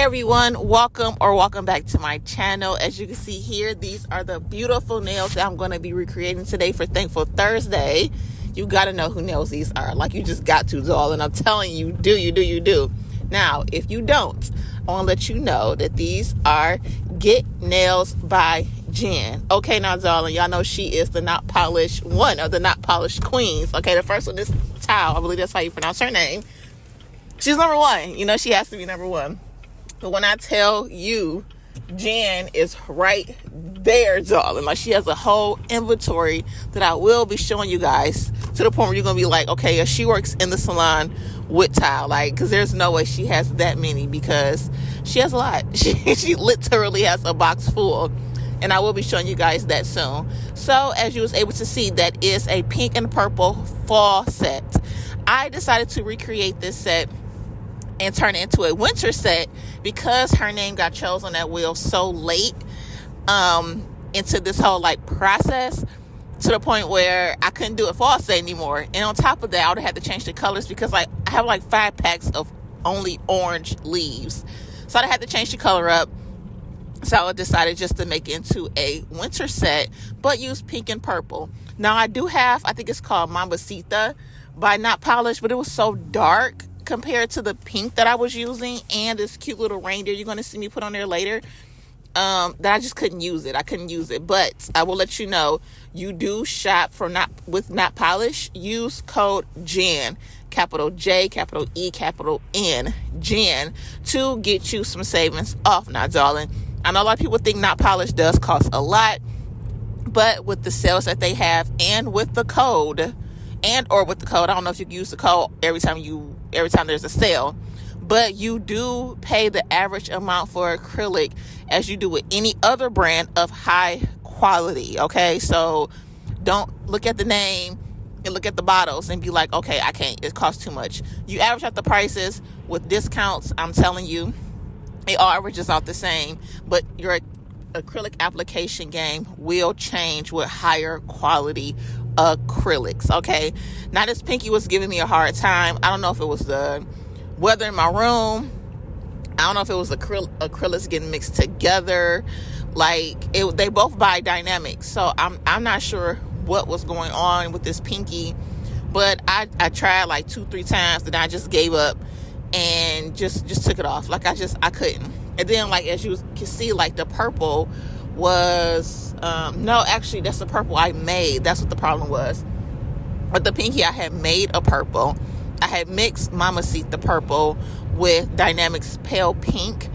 everyone, welcome back to my channel. As you can see here, these are the beautiful nails that I'm going to be recreating today for Thankful Thursday. You got to know who nails these are. Like, you just got to, darling. I'm telling you, you do. Now, if you don't, I want to let you know that these are Get Nails by Jen. Okay, now, darling, y'all know she is the not polished, one of the not polished queens. Okay, the first one is Tao. I believe that's how you pronounce her name. She's number one. You know, she has to be number one. But when I tell you, Jen is right there, darling. Like, she has a whole inventory that I will be showing you guys, to the point where you're going to be like, okay, if she works in the salon with Tile, like, because there's no way she has that many, because she has a lot. She literally has a box full, and I will be showing you guys that soon. So, as you was able to see, that is a pink and purple fall set. I decided to recreate this set and turn it into a winter set because her name got chosen on that wheel so late into this whole like process, to the point where I couldn't do a fall set anymore. And on top of that, I would have had to change the colors because like I have like 5 packs of only orange leaves, so I had to change the color up. So I decided just to make it into a winter set, but use pink and purple. Now I do have, I think it's called Mamacita by Not Polished, but it was so dark compared to the pink that I was using and this cute little reindeer you're going to see me put on there later, that I just couldn't use it. I couldn't use it. But I will let you know, you do shop for Not Polished. Use code JEN, capital J, capital E, capital N, JEN, to get you some savings off. Now, darling, I know a lot of people think Not Polished does cost a lot, but with the sales that they have and with the code, I don't know if you can use the code every time there's a sale, but you do pay the average amount for acrylic as you do with any other brand of high quality. Okay, so don't look at the name and look at the bottles and be like, okay, I can't, it costs too much. You average out the prices with discounts. I'm telling you, it all averages out the same, but your acrylic application game will change with higher quality acrylics. Okay, now this pinky was giving me a hard time. I don't know if it was the weather in my room. I don't know if it was acrylics getting mixed together. Like, they both buy dynamics, so I'm not sure what was going on with this pinky, but I tried like 2-3 times, and I just gave up and just took it off. Like, I couldn't. And then, like, as you can see, like, the purple was no, actually that's the purple I made. That's what the problem was. But the pinky, I had made a purple. I had mixed Mamacita purple with Dynamics pale pink,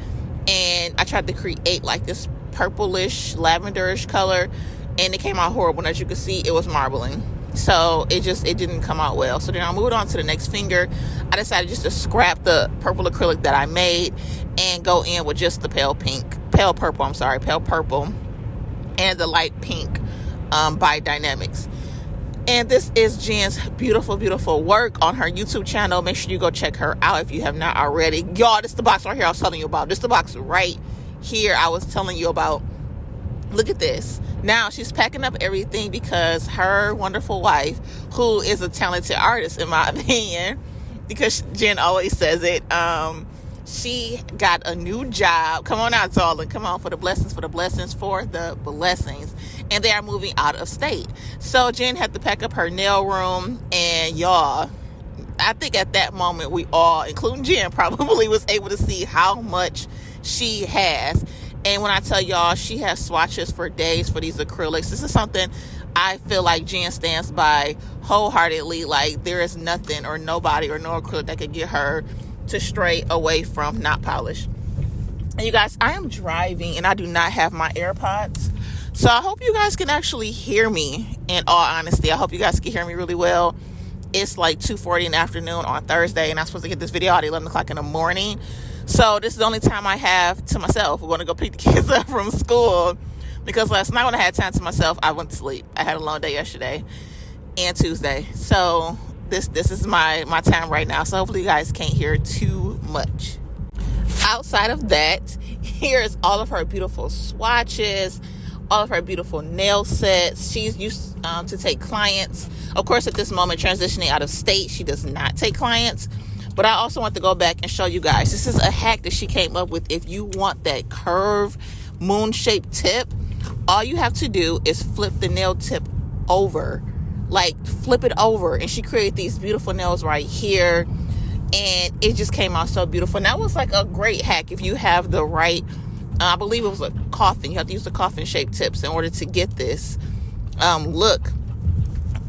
and I tried to create like this purplish lavenderish color, and it came out horrible. And as you can see, it was marbling, so it didn't come out well. So then I moved on to the next finger. I decided just to scrap the purple acrylic that I made and go in with just the pale purple and the light pink by Dynamics. And this is Jen's beautiful work on her YouTube channel. Make sure you go check her out if you have not already. Y'all, this is the box right here I was telling you about. This is the box right here I was telling you about. Look at this. Now she's packing up everything because her wonderful wife, who is a talented artist in my opinion, because Jen always says it, she got a new job. Come on out, darling. Come on, for the blessings. And they are moving out of state. So Jen had to pack up her nail room. And y'all, I think at that moment we all, including Jen, probably was able to see how much she has. And when I tell y'all, she has swatches for days for these acrylics. This is something I feel like Jen stands by wholeheartedly. Like, there is nothing or nobody or no acrylic that could get her to stray away from Not Polished. And you guys, I am driving and I do not have my AirPods, so I hope you guys can actually hear me. In all honesty, I hope you guys can hear me really well. It's like 2:40 in the afternoon on Thursday, and I'm supposed to get this video out at 11 o'clock in the morning. So this is the only time I have to myself. We're going to go pick the kids up from school, because last night when I had time to myself, I went to sleep. I had a long day yesterday and Tuesday. So this is my time right now. So hopefully you guys can't hear too much. Outside of that, here's all of her beautiful swatches, all of her beautiful nail sets. She's used to take clients. Of course, at this moment, transitioning out of state, she does not take clients. But I also want to go back and show you guys. This is a hack that she came up with. If you want that curve moon-shaped tip, all you have to do is flip the nail tip over. Like, flip it over. And she created these beautiful nails right here. And it just came out so beautiful. And that was like a great hack if you have the right, I believe it was a coffin. You have to use the coffin-shaped tips in order to get this look.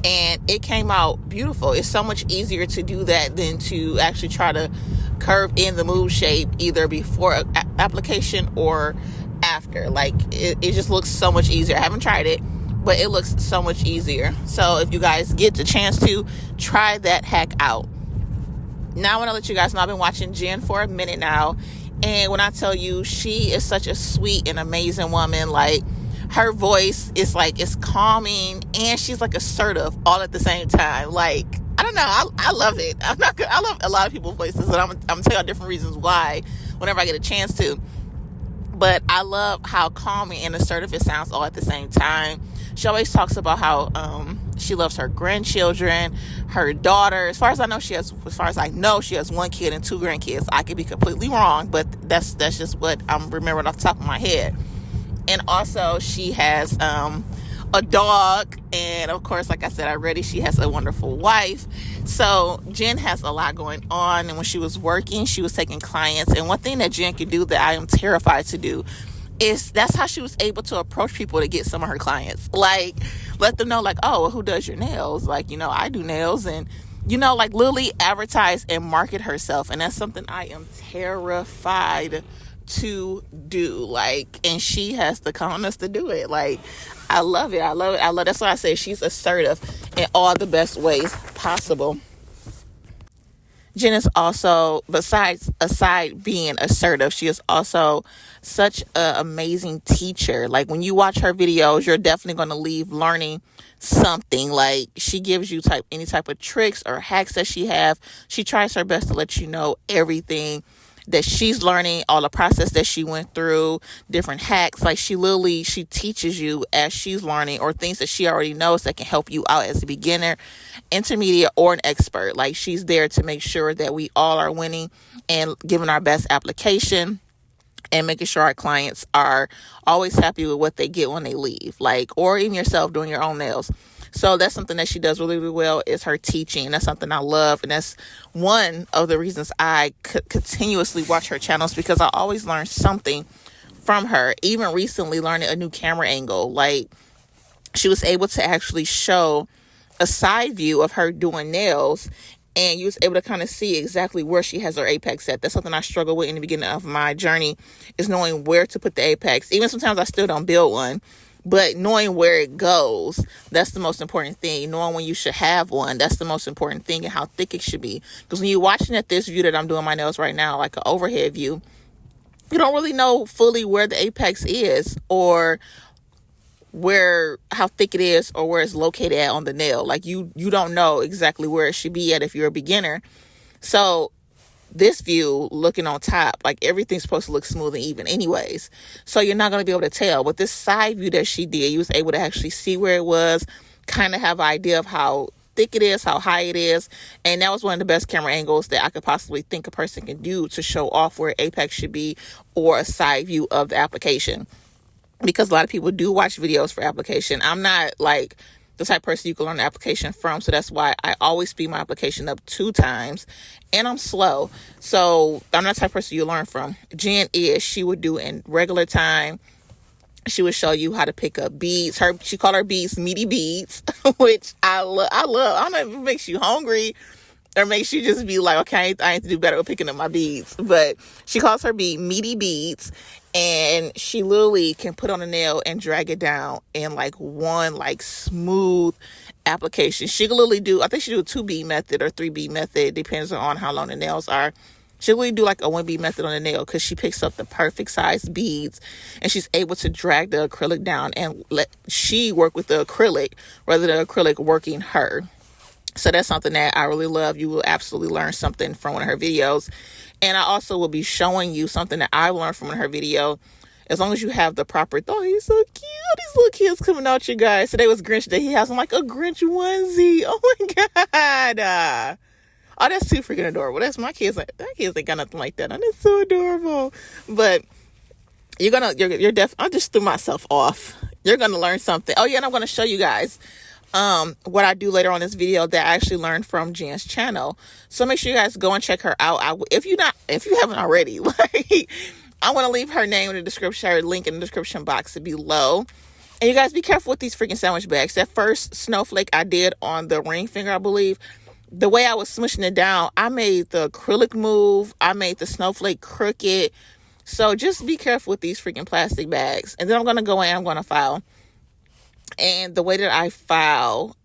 And it came out beautiful. It's so much easier to do that than to actually try to curve in the moon shape either before application or after. Like, it just looks so much easier. I haven't tried it, but it looks so much easier. So if you guys get the chance to, try that hack out. Now I want to let you guys know I've been watching Jen for a minute now. And when I tell you, she is such a sweet and amazing woman. Like, her voice is like, it's calming, and she's like assertive all at the same time. Like, I don't know, I love it. I love a lot of people's voices, and I'm gonna tell you different reasons why whenever I get a chance to. But I love how calming and assertive it sounds all at the same time. She always talks about how she loves her grandchildren, her daughter. As far as I know, she has one kid and 2 grandkids. I could be completely wrong, but that's just what I'm remembering off the top of my head. And also, she has a dog. And, of course, like I said already, she has a wonderful wife. So, Jen has a lot going on. And when she was working, she was taking clients. And one thing that Jen could do that I am terrified to do is that's how she was able to approach people to get some of her clients. Like, let them know, like, oh, well, who does your nails? Like, I do nails. And, like, literally advertise and market herself. And that's something I am terrified to do. Like, and she has the calmness to do it. Like, I love it. That's why I say she's assertive in all the best ways possible. Jen is also, aside being assertive, she is also such an amazing teacher. Like, when you watch her videos, you're definitely going to leave learning something. Like, she gives you any type of tricks or hacks that she have. She tries her best to let you know everything that she's learning, all the process that she went through, different hacks. Like, she teaches you as she's learning, or things that she already knows that can help you out as a beginner, intermediate, or an expert. Like, she's there to make sure that we all are winning and giving our best application, and making sure our clients are always happy with what they get when they leave. Like, or even yourself doing your own nails. So that's something that she does really, really well, is her teaching. That's something I love. And that's one of the reasons I continuously watch her channels, because I always learn something from her. Even recently, learning a new camera angle. Like, she was able to actually show a side view of her doing nails, and you was able to kind of see exactly where she has her apex at. That's something I struggle with in the beginning of my journey, is knowing where to put the apex. Even sometimes I still don't build one. But knowing where it goes, that's the most important thing. Knowing when you should have one, that's the most important thing, and how thick it should be. Because when you're watching at this view that I'm doing my nails right now, like an overhead view, you don't really know fully where the apex is, or how thick it is, or where it's located at on the nail. Like, you don't know exactly where it should be at if you're a beginner. So this view, looking on top, like, everything's supposed to look smooth and even anyways. So you're not going to be able to tell. With this side view that she did, you was able to actually see where it was, kind of have an idea of how thick it is, how high it is. And that was one of the best camera angles that I could possibly think a person can do to show off where apex should be, or a side view of the application. Because a lot of people do watch videos for application. I'm not like the type of person you can learn the application from. So that's why I always speed my application up 2 times. And I'm slow. So I'm not the type of person you learn from. Jen is. She would do in regular time. She would show you how to pick up beads. She called her beads meaty beads, which I love. I don't know if it makes you hungry or makes you just be like, okay, I need to do better with picking up my beads. But she calls her bead meaty beads. And she literally can put on a nail and drag it down in like one like smooth application. She can literally do, I think she do a 2B method or 3B method, depends on how long the nails are. She'll really do like a 1B method on the nail, because she picks up the perfect size beads, and she's able to drag the acrylic down and let she work with the acrylic rather than the acrylic working her. So that's something that I really love. You will absolutely learn something from one of her videos. And I also will be showing you something that I learned from her video. As long as you have the proper, oh, he's so cute. These little kids coming out, you guys. Today was Grinch Day. He has on like a Grinch onesie. Oh my God. Oh, that's too freaking adorable. That's my kids. Like, that kids ain't got nothing like that. And it's so adorable. But you're I just threw myself off. You're gonna learn something. Oh yeah, and I'm gonna show you guys what I do later on this video that I actually learned from Jen's channel. So make sure you guys go and check her out. If you haven't already, like, I want to leave her name in the description, her link in the description box below. And you guys be careful with these freaking sandwich bags. That first snowflake I did on the ring finger, I believe, the way I was smushing it down, I made the acrylic move. I made the snowflake crooked. So just be careful with these freaking plastic bags. And then I'm going to go in and I'm going to file. And the way that I file,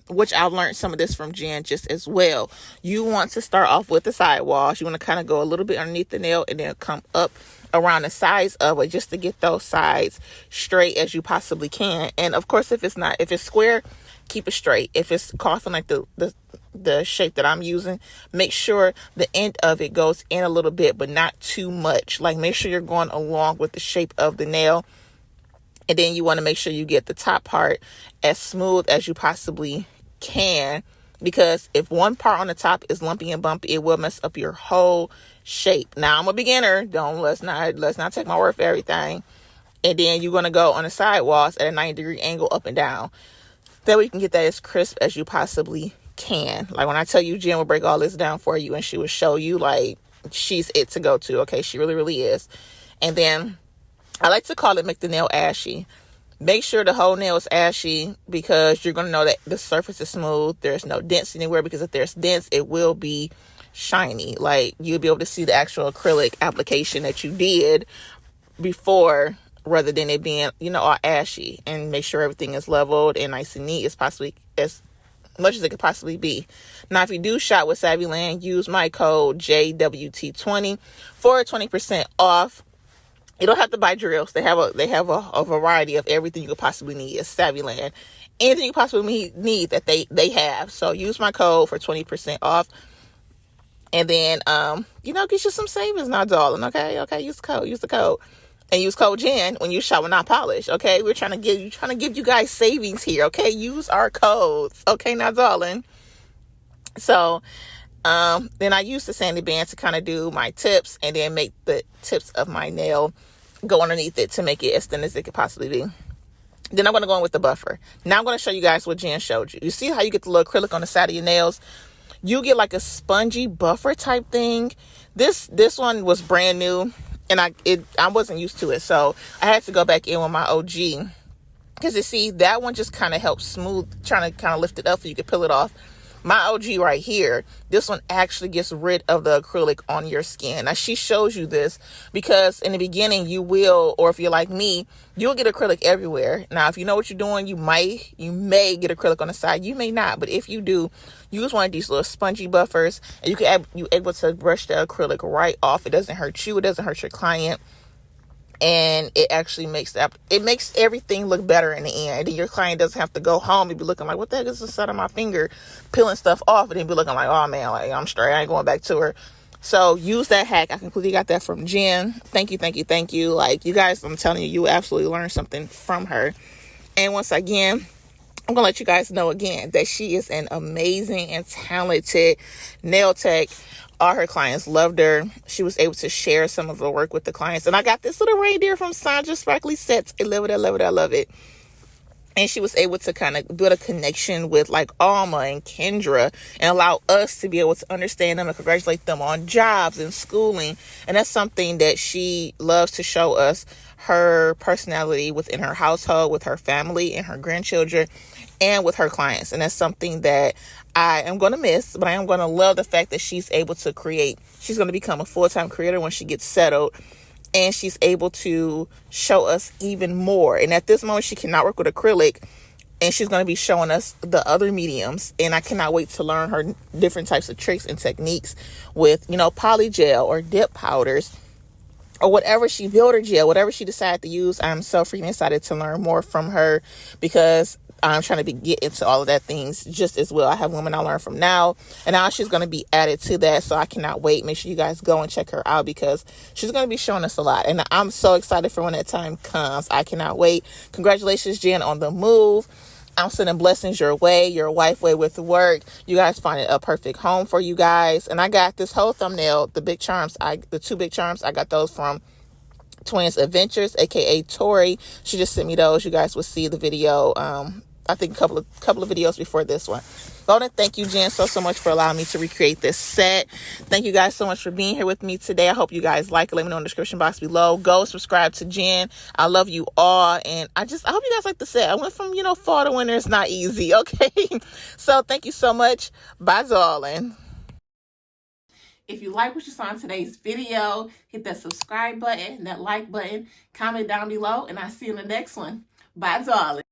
which I've learned some of this from Jen just as well. You want to start off with the sidewalls. You want to kind of go a little bit underneath the nail and then come up around the sides of it just to get those sides straight as you possibly can. And of course, if it's square, keep it straight. If it's coughing like the shape that I'm using, make sure the end of it goes in a little bit, but not too much. Like, make sure you're going along with the shape of the nail. And then you want to make sure you get the top part as smooth as you possibly can, because if one part on the top is lumpy and bumpy, it will mess up your whole shape. Now, I'm a beginner. Let's not take my word for everything. And then you're going to go on the sidewalls at a 90-degree angle up and down. That way you can get that as crisp as you possibly can. Like, when I tell you Jen will break all this down for you and she will show you, like, she's it to go to. Okay, she really, really is. And then I like to call it make the nail ashy. Make sure the whole nail is ashy, because you're going to know that the surface is smooth. There's no dents anywhere, because if there's dents, it will be shiny. Like, you'll be able to see the actual acrylic application that you did before, rather than it being, all ashy. And make sure everything is leveled and nice and neat as much as it could possibly be. Now, if you do shop with Savvyland, use my code JWT20 for 20% off. You don't have to buy drills. They have a variety of everything you could possibly need at Savvyland. Anything you possibly need that they have. So use my code for 20% off. And then, get you some savings now, darling. Okay. Use the code. And use code Jen when you shop with Not Polish. Okay. We're trying to give you guys savings here. Okay. Use our codes. Okay, now, darling. So, then I use the sanding band to kind of do my tips, and then make the tips of my nail go underneath it to make it as thin as it could possibly be. Then I'm going to go in with the buffer. Now I'm going to show you guys what Jen showed you. You see how you get the little acrylic on the side of your nails? You get like a spongy buffer type thing. This one was brand new, and I wasn't used to it. So I had to go back in with my OG, because you see, that one just kind of helps smooth, trying to kind of lift it up so you can peel it off. My OG right here, this one actually gets rid of the acrylic on your skin. Now, she shows you this because in the beginning you will, or if you're like me, you'll get acrylic everywhere. Now, if you know what you're doing, you may get acrylic on the side. You may not, but if you do, use one of these little spongy buffers, and you're able to brush the acrylic right off. It doesn't hurt you. It doesn't hurt your client. And it actually makes everything look better in the end. And your client doesn't have to go home and be looking like, what the heck is inside of my finger, peeling stuff off, and then be looking like, oh man, like, I'm straight, I ain't going back to her. So use that hack. I completely got that from Jen. Thank you. Like, you guys, I'm telling you, you absolutely learned something from her. And once again, I'm gonna let you guys know again that she is an amazing and talented nail tech. All her clients loved her. She was able to share some of her work with the clients. And I got this little reindeer from Sandra Sparkly Sets. I love it. And she was able to kind of build a connection with like Alma and Kendra, and allow us to be able to understand them and congratulate them on jobs and schooling. And that's something that she loves to show us, her personality within her household, with her family and her grandchildren, and with her clients. And that's something that I am going to miss, but I am going to love the fact that she's able to create. She's going to become a full-time creator when she gets settled, and she's able to show us even more. And at this moment, she cannot work with acrylic, and she's going to be showing us the other mediums. And I cannot wait to learn her different types of tricks and techniques with, poly gel or dip powders, or whatever builder gel, whatever she decided to use. I'm so freaking excited to learn more from her, because I'm trying to get into all of that things just as well. I have Women I Learn From Now, and now she's going to be added to that. So I cannot wait. Make sure you guys go and check her out, because she's going to be showing us a lot. And I'm so excited for when that time comes. I cannot wait. Congratulations, Jen, on the move. I'm sending blessings your way, your wife way with work. You guys find a perfect home for you guys. And I got this whole thumbnail, the two big charms, I got those from Twins Adventures, aka Tori. She just sent me those. You guys will see the video. I think a couple of videos before this one. Golden, thank you, Jen, so much for allowing me to recreate this set. Thank you guys so much for being here with me today. I hope you guys like it. Let me know in the description box below. Go subscribe to Jen. I love you all. And I hope you guys like the set. I went from, fall to winter. It's not easy. Okay. So thank you so much. Bye, darling. If you like what you saw in today's video, hit that subscribe button, that like button, comment down below, and I'll see you in the next one. Bye, darling.